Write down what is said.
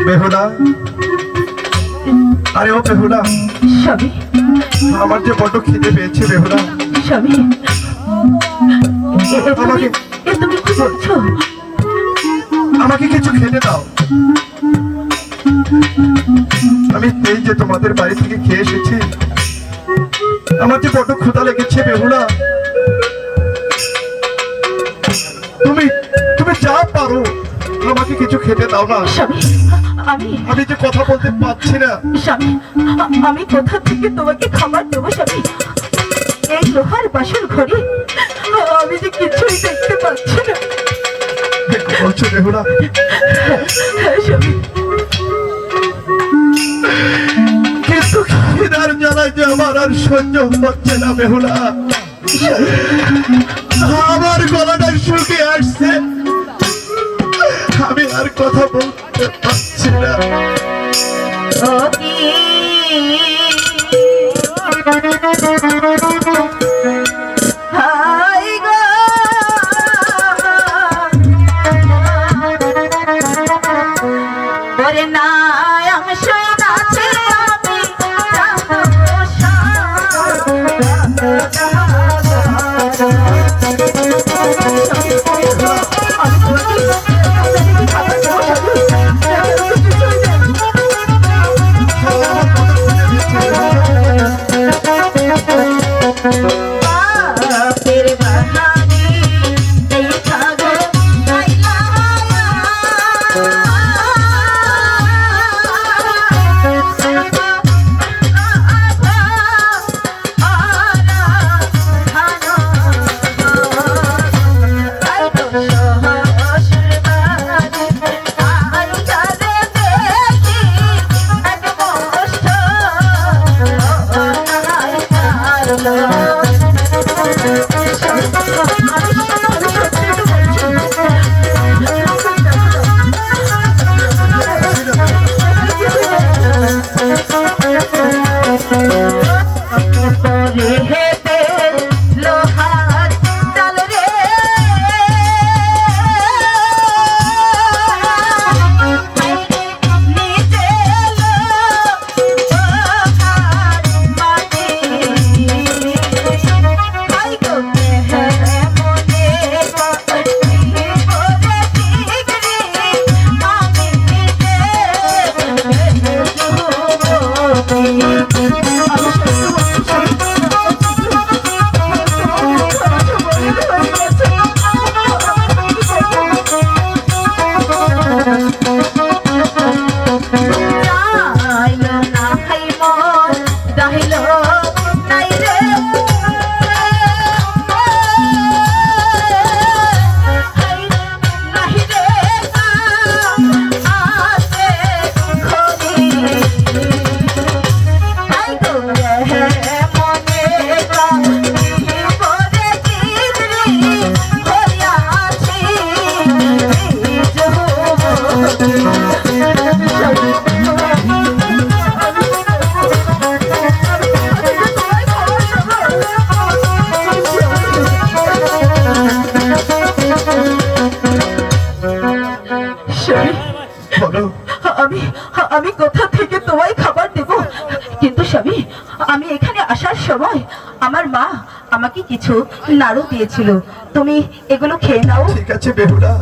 বেহুলা, আরে ও বেহুলা, স্বামী আমার যে বড্ড খিদে পেয়েছে বেহুলা। স্বামী আমাকে তুমি কি বলছো? আমাকে কিছু খেতে দাও। আমি এই যে তোমাদের বাড়ি থেকে খেয়ে এসেছি, আমার যে বড্ড ক্ষুধা লেগেছে বেহুলা। তুমি তুমি যা পারো আমাকে কিছু খেতে দাও না। স্বামী আমি যে কথা বলতে পারছি না। স্বামী আমি কোথা থেকে তোমাকে খাবার দেবো স্বামী? এই লোহার বাসর ঘরে আমি যে কিছুই দেখতে পাচ্ছি না। বলছো বেহুলা? হ্যাঁ স্বামী। কিন্তু খিদার জ্বালায় যে আমার আর সহ্য হচ্ছে না বেহুলা। আমার গলাটা শুকিয়ে আসছে, আমি আর কথা বলতে পারছি না। আমি কোথা থেকে তোমায় খাবার দেব? কিন্তু স্বামী আমি এখানে আসার সময় আমার মা আমাকে কিছু নাড়ু দিয়েছিল, তুমি এগুলো খেয়ে নাও। ঠিক আছে বেহুলা।